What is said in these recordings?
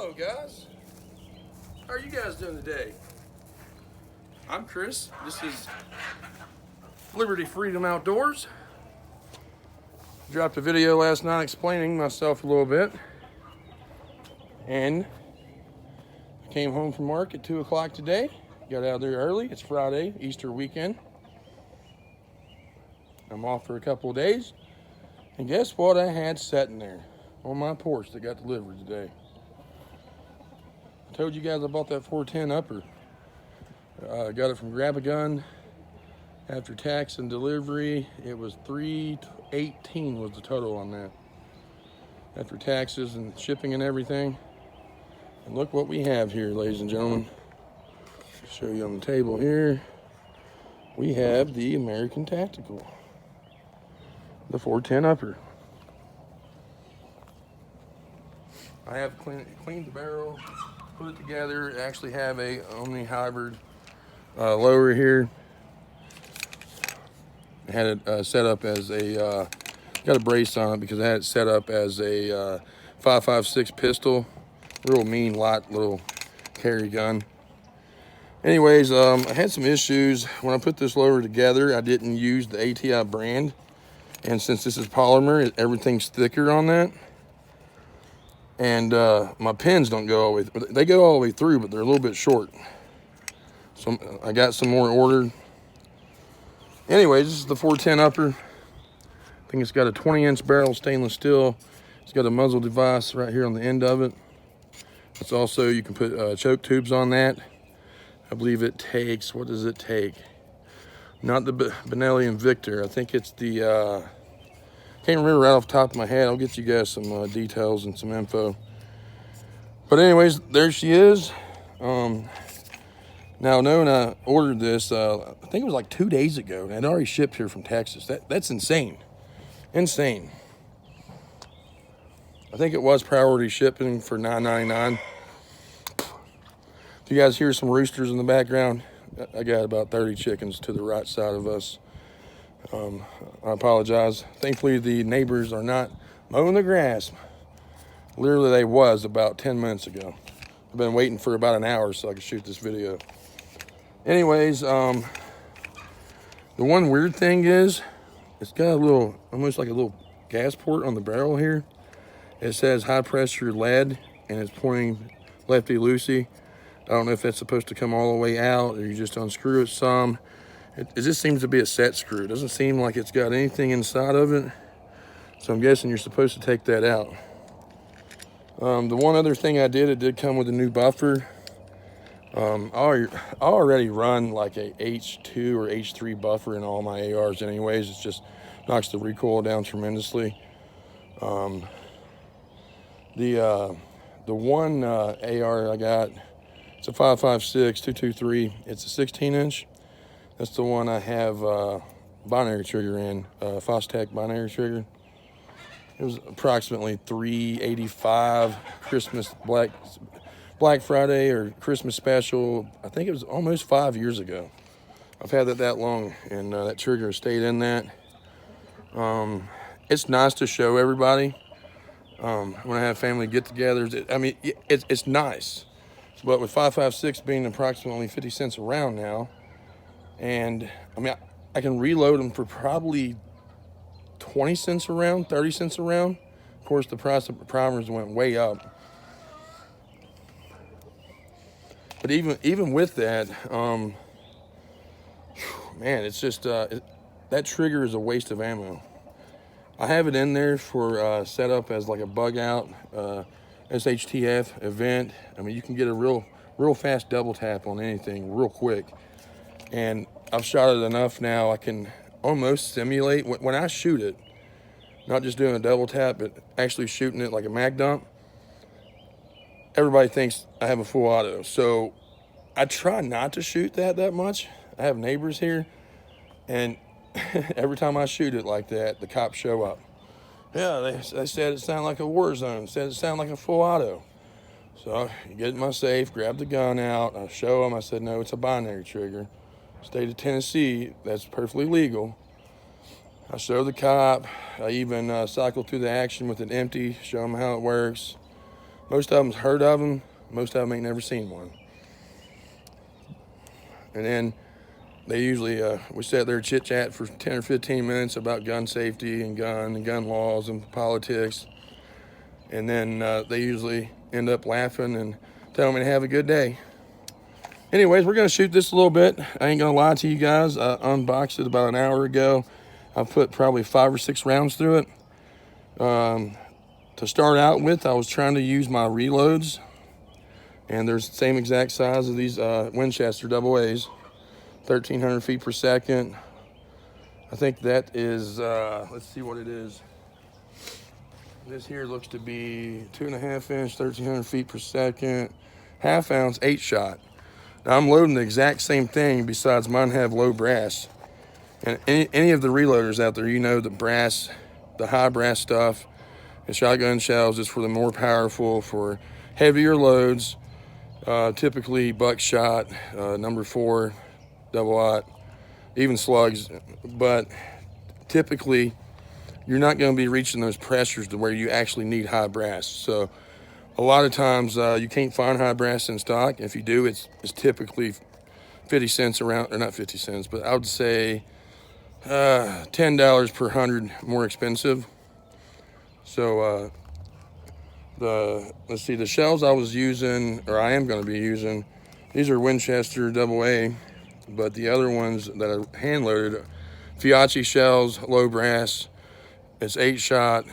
Hello guys, how are you guys doing today? I'm Chris. This is Liberty Freedom Outdoors. Dropped a video last night explaining myself a little bit, and I came home from work at 2 o'clock today. Got out there early. It's Friday, Easter weekend. I'm off for a couple of days, and guess what I had sitting there on my porch that got delivered today? I told you guys I bought that 410 upper. I got it from Grab a Gun. After tax and delivery, it was $318 was the total on that. After taxes and shipping and everything. And look what we have here, ladies and gentlemen. I'll show you on the table here. We have the American Tactical, the 410 upper. I have cleaned the barrel, put it together. I actually have a Omni hybrid lower here. I had it set up as a, got a brace on it because I had it set up as a 5.56 pistol. Real mean, light little carry gun. Anyways, I had some issues. When I put this lower together, I didn't use the ATI brand. And since this is polymer, everything's thicker on that. And my pins don't go all the way through. They go all the way through, but they're a little bit short. So I got some more ordered. Anyways, this is the 410 upper. I think it's got a 20-inch barrel, stainless steel. It's got a muzzle device right here on the end of it. It's also, you can put choke tubes on that. I believe it takes, what does it take? Not the Benelli Invictor. I think it's the, can't remember right off the top of my head. I'll get you guys some details and some info. But anyways, there she is. Now, knowing I ordered this, I think it was like 2 days ago, and it already shipped here from Texas. That's insane. Insane. I think it was priority shipping for $9.99. If you guys hear some roosters in the background, I got about 30 chickens to the right side of us. I apologize. Thankfully, the neighbors are not mowing the grass. Literally, they was about 10 minutes ago. I've been waiting for about an hour so I could shoot this video. Anyways, the one weird thing is, it's got a little, almost like a little gas port on the barrel here. It says high pressure lead, and it's pointing lefty-loosey. I don't know if that's supposed to come all the way out, or you just unscrew it some. It just seems to be a set screw. It doesn't seem like it's got anything inside of it. So I'm guessing you're supposed to take that out. The one other thing I did, it did come with a new buffer. I already run like a H2 or H3 buffer in all my ARs anyways. It just knocks the recoil down tremendously. The one AR I got, it's a 5.56 223. It's a 16-inch. That's the one I have binary trigger in, Fostech binary trigger. It was approximately $385 Christmas Black Friday or Christmas special. I think it was almost 5 years ago. I've had that long, and that trigger has stayed in that. It's nice to show everybody when I have family get-togethers. I mean, it's nice, but with 5.56 being approximately 50 cents a round now, and I mean, I can reload them for probably 20 cents a round, 30 cents a round. Of course, the price of primers went way up. But even with that, man, it's just, that trigger is a waste of ammo. I have it in there for set up as like a bug out, SHTF event. I mean, you can get a real fast double tap on anything real quick. And I've shot it enough now, I can almost simulate, when I shoot it, not just doing a double tap, but actually shooting it like a mag dump, everybody thinks I have a full auto. So I try not to shoot that much. I have neighbors here, and every time I shoot it like that, the cops show up. Yeah, they said it sounded like a war zone, said it sounded like a full auto. So I get in my safe, grab the gun out, I show them, I said, no, it's a binary trigger. State of Tennessee, that's perfectly legal. I show the cop, I even cycle through the action with it empty, show them how it works. Most of them's heard of them. Most of them ain't never seen one. And then they usually, we sit there chit chat for 10 or 15 minutes about gun safety and gun laws and politics. And then they usually end up laughing and telling me to have a good day. Anyways, we're gonna shoot this a little bit. I ain't gonna lie to you guys. I unboxed it about an hour ago. I put probably 5 or 6 rounds through it. To start out with, I was trying to use my reloads, and there's the same exact size of these Winchester AA's, 1,300 feet per second. I think that is, let's see what it is. This here looks to be 2.5 inch, 1,300 feet per second, half ounce, 8-shot. Now I'm loading the exact same thing, besides mine have low brass. And any of the reloaders out there, you know the brass, the high brass stuff, and shotgun shells is for the more powerful, for heavier loads, typically buckshot, number 4, double-aught, even slugs. But typically, you're not going to be reaching those pressures to where you actually need high brass. So a lot of times you can't find high brass in stock. If you do, it's typically 50 cents around, or not 50 cents, but I would say $10 per 100 more expensive. So let's see, the shells I was using, or I am going to be using, these are Winchester AA, but the other ones that I hand loaded, Fiachi shells, low brass. It's 8-shot,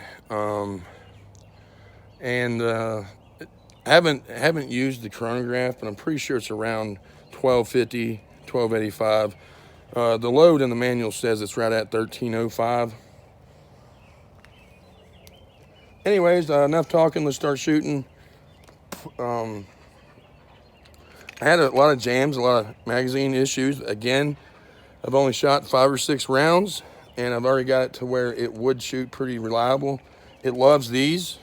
and I haven't used the chronograph, but I'm pretty sure it's around 1250, 1285. The load in the manual says it's right at 1305. Anyways, enough talking. Let's start shooting. I had a lot of jams, a lot of magazine issues. Again, I've only shot 5 or 6 rounds, and I've already got it to where it would shoot pretty reliable. It loves these.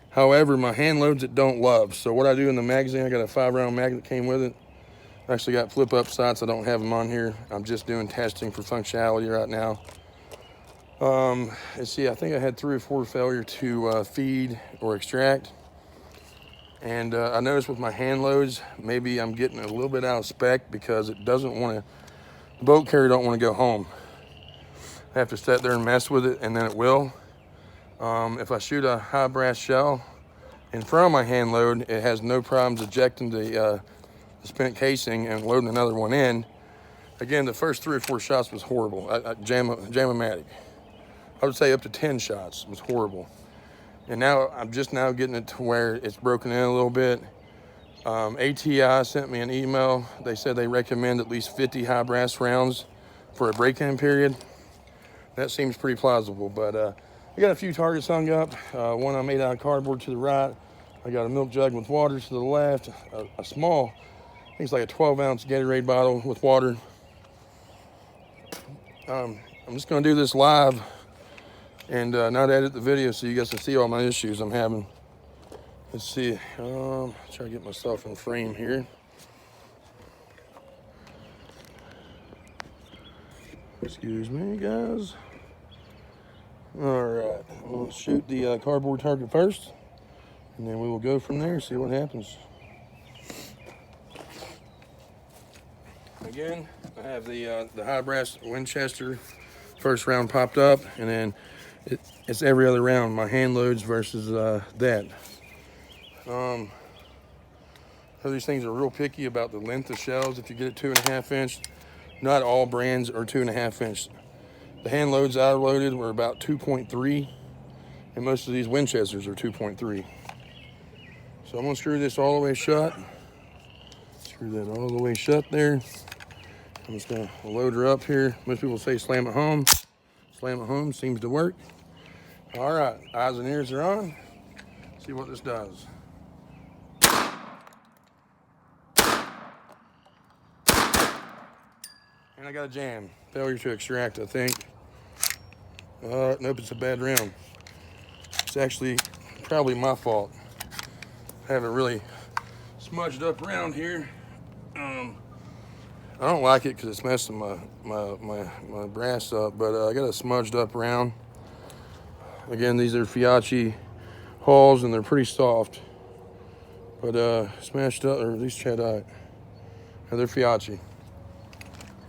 However, my hand loads it don't love. So what I do in the magazine, I got a 5-round mag that came with it. I actually got flip-up sights. I don't have them on here. I'm just doing testing for functionality right now. Let's see, I think I had 3 or 4 failure to feed or extract. And I noticed with my hand loads, maybe I'm getting a little bit out of spec because it doesn't want to, the boat carrier don't want to go home. I have to sit there and mess with it, and then it will. If I shoot a high brass shell in front of my hand load, it has no problems ejecting the spent casing and loading another one in. Again, the first 3 or 4 shots was horrible. Jam-o-matic. I would say up to 10 shots was horrible. And now I'm just now getting it to where it's broken in a little bit. ATI sent me an email. They said they recommend at least 50 high brass rounds for a break-in period. That seems pretty plausible, but I got a few targets hung up. One I made out of cardboard to the right. I got a milk jug with water to the left. A small, I think it's like a 12-ounce Gatorade bottle with water. I'm just gonna do this live and not edit the video so you guys can see all my issues I'm having. Let's see, try to get myself in frame here. Excuse me, guys. All right, we'll shoot the cardboard target first, and then we will go from there, see what happens. Again, I have the high brass Winchester. First round popped up, and then it's every other round, my hand loads versus that. These things are real picky about the length of shells. If you get it 2.5 inch, not all brands are 2.5 inch. The hand loads I loaded were about 2.3, and most of these Winchesters are 2.3. So I'm gonna screw this all the way shut. Screw that all the way shut there. I'm just gonna load her up here. Most people say slam it home. Slam it home seems to work. All right, eyes and ears are on. Let's see what this does. And I got a jam. Failure to extract, I think. Nope, it's a bad round. It's actually probably my fault. I have a really smudged up round here. I don't like it because it's messing my brass up, but I got a smudged up round. Again, these are Fiachi hulls, and they're pretty soft. but smashed up, or at least Chadite. And they're Fiachi.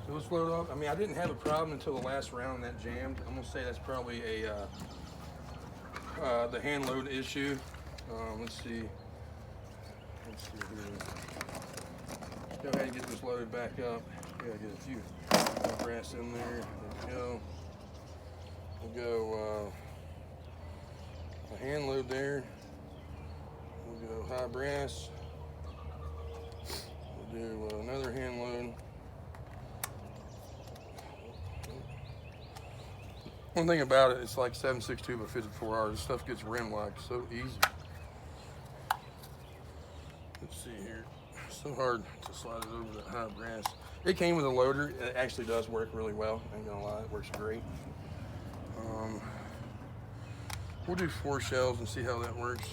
So let's load up. I mean, I didn't have a problem until the last round that jammed. I'm gonna say that's probably the hand load issue. Let's see. Let's see here. Go ahead and get this loaded back up. Gotta get a few brass in there. There we go. We'll go a hand load there. We'll go high brass. We'll do another hand load. One thing about it, it's like 7.62 by 54 hours. This stuff gets rim locked so easy. Let's see here. So hard to slide it over that high brass. It came with a loader. It actually does work really well. Ain't gonna lie, it works great. We'll do 4 shells and see how that works.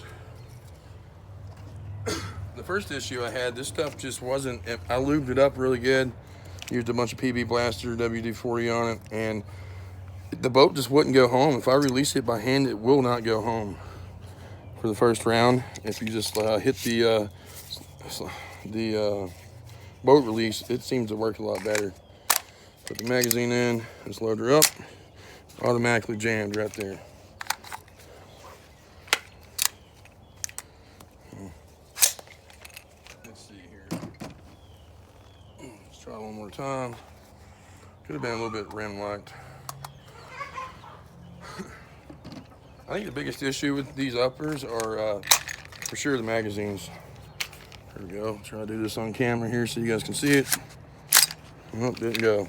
The first issue I had, this stuff just wasn't, I lubed it up really good. Used a bunch of PB Blaster, WD-40 on it, and the boat just wouldn't go home. If I release it by hand, it will not go home for the first round. If you just hit the boat release, it seems to work a lot better. Put the magazine in, just load her up, automatically jammed right there. Let's see here. Let's try one more time. Could have been a little bit rim locked. I think the biggest issue with these uppers are for sure the magazines. There we go. Try to do this on camera here so you guys can see it. Oh, didn't go.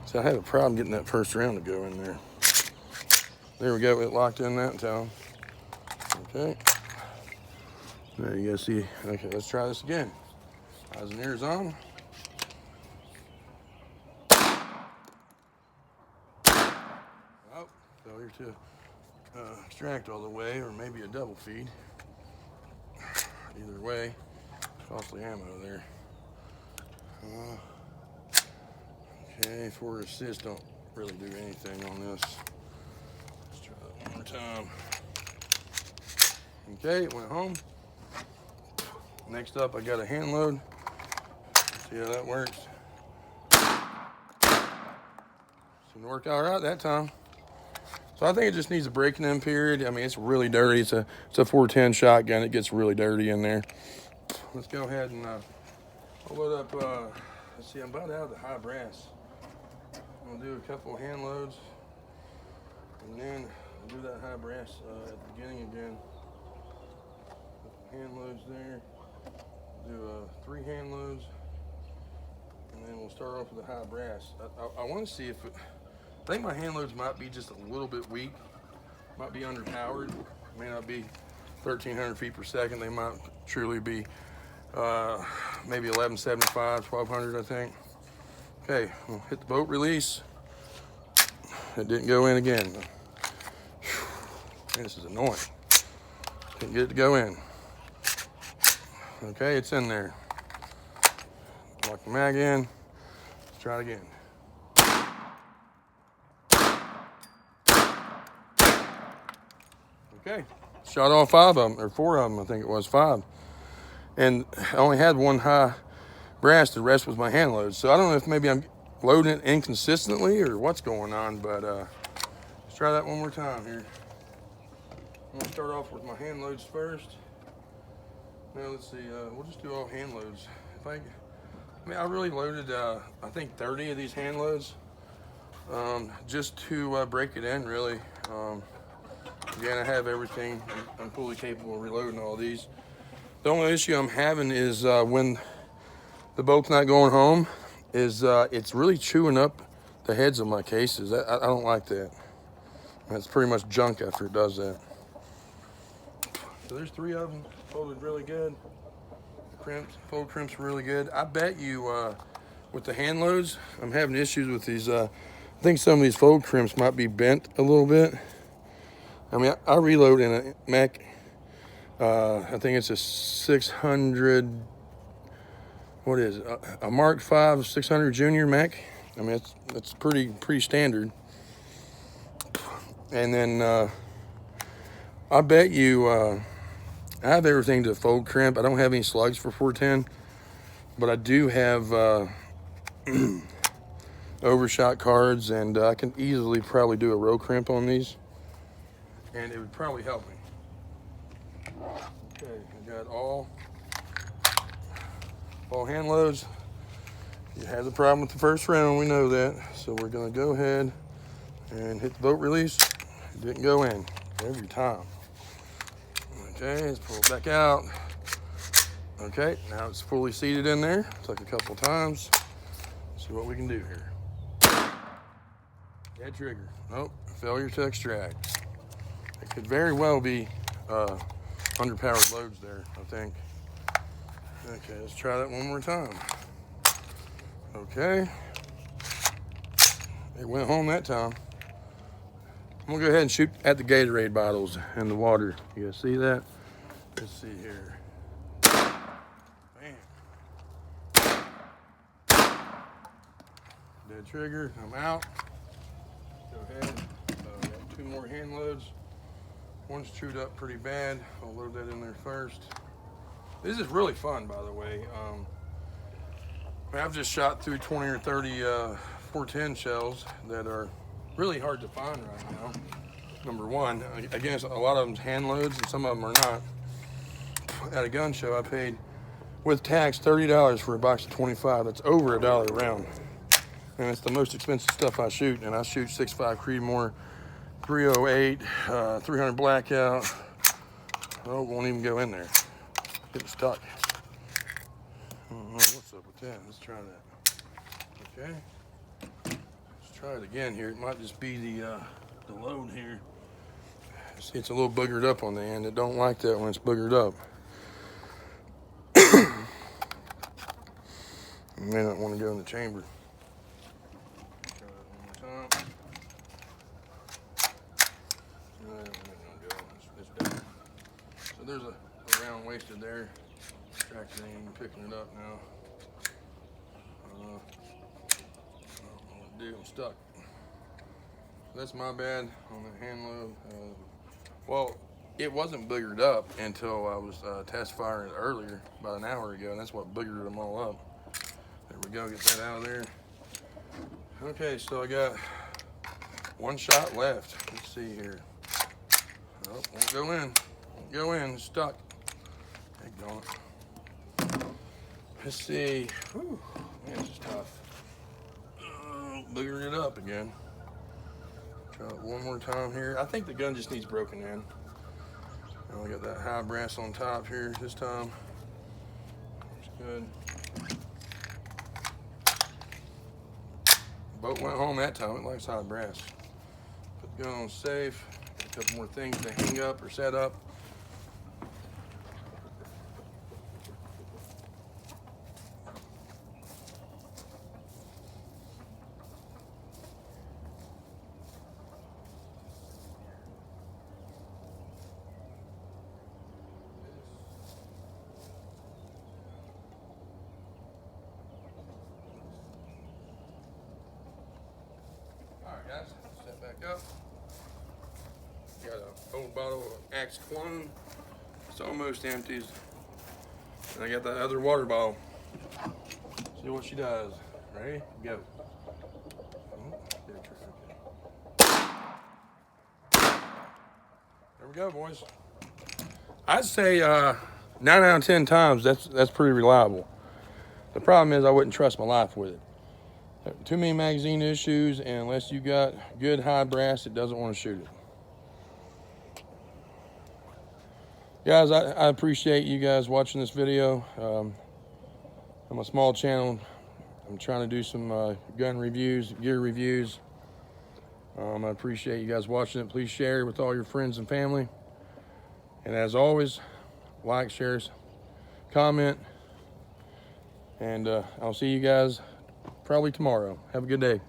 So I had a problem getting that first round to go in there. There we go. It locked in that time. Okay. There you guys see. Okay, let's try this again. Eyes and ears on. Oh, failure to extract all the way, or maybe a double feed. Either way, costly ammo there. Okay, 4 assists don't really do anything on this. Let's try that one more time. Okay, it went home. Next up, I got a hand load. See how that works. Seemed to work out right that time. So I think it just needs a breaking in period. I mean, it's really dirty. It's a 410 shotgun. It gets really dirty in there. Let's go ahead and load up. Let's see, I'm about out of the high brass. I'm gonna do a couple of hand loads, and then I'll do that high brass at the beginning again. Hand loads there. Do 3 hand loads, and then we'll start off with the high brass. I want to see if I think my hand loads might be just a little bit weak, might be underpowered, may not be 1,300 feet per second. They might truly be maybe 1175, 1,200, I think. Okay, we'll hit the boat release. It didn't go in again. Man, this is annoying. Didn't get it to go in. Okay, it's in there. Lock the mag in. Let's try it again. Okay, shot all 5 of them, or 4 of them, I think it was 5. And I only had 1 high brass, the rest was my hand load. So I don't know if maybe I'm loading it inconsistently or what's going on, but let's try that one more time here. I'm gonna start off with my hand loads first. Now let's see, we'll just do all hand loads. I mean, I really loaded, I think 30 of these hand loads, just to break it in, really. Again, I have everything. I'm fully capable of reloading all these. The only issue I'm having is when the boat's not going home, is it's really chewing up the heads of my cases. I don't like that. It's pretty much junk after it does that. So there's 3 of them, folded really good. Fold crimps really good. I bet you with the hand loads, I'm having issues with these. I think some of these fold crimps might be bent a little bit. I mean, I reload in a Mac, I think it's a 600, what is it? A Mark 5 600 Junior Mac. I mean, it's pretty standard. And then I bet you I have everything to fold crimp. I don't have any slugs for 410, but I do have overshot cards, and I can easily probably do a row crimp on these, and it would probably help me. Okay, I got all hand loads. You had the problem with the first round, we know that. So we're gonna go ahead and hit the boat release. It didn't go in every time. Okay, let's pull it back out. Okay, now it's fully seated in there. Took a couple times. See what we can do here. Dead trigger. Nope, failure to extract. It could very well be underpowered loads there, I think. Okay, let's try that one more time. Okay. It went home that time. I'm gonna go ahead and shoot at the Gatorade bottles in the water. You guys see that? Let's see here. Bam. Dead trigger, I'm out. Go ahead, got 2 more hand loads. One's chewed up pretty bad. I'll load that in there first. This is really fun, by the way. I've just shot through 20 or 30 410 shells that are really hard to find right now. Number one, again, a lot of them's hand loads and some of them are not. At a gun show, I paid, with tax, $30 for a box of 25. That's over $1 a round. And it's the most expensive stuff I shoot. And I shoot 6.5 Creedmoor, 308, 300 Blackout. Oh, it won't even go in there. Getting stuck. I don't know what's up with that. Let's try that. Okay. Let's try it again here. It might just be the load here. See, it's a little boogered up on the end. It don't like that when it's boogered up. You may not want to go in the chamber. Try that one more time. So there's a round wasted there. Tractor ain't even picking it up now. I don't know what to do. I'm stuck. That's my bad on the hand load. Well, it wasn't boogered up until I was test firing earlier, about an hour ago, and that's what boogered them all up. There we go, get that out of there. Okay, so I got 1 shot left. Let's see here. Oh, won't go in. Won't go in. It's stuck. Daggone it. Let's see. Whew. Man, this is tough. Boogering it up again. Try it one more time here. I think the gun just needs broken in. I got that high brass on top here this time. Looks good. Boat went home that time. It likes high brass. Put the gun on safe. Got a couple more things to hang up or set up. Guys, set back up. Got an old bottle of Axe Clone. It's almost empty. And I got that other water bottle. See what she does. Ready? Go. There we go, boys. I'd say 9 out of 10 times that's pretty reliable. The problem is I wouldn't trust my life with it. Too many magazine issues, and unless you got good high brass, it doesn't want to shoot it. Guys, I appreciate you guys watching this video. I'm a small channel. I'm trying to do some gun reviews, gear reviews. I appreciate you guys watching it. Please share it with all your friends and family. And as always, like, share, comment, and I'll see you guys probably tomorrow. Have a good day.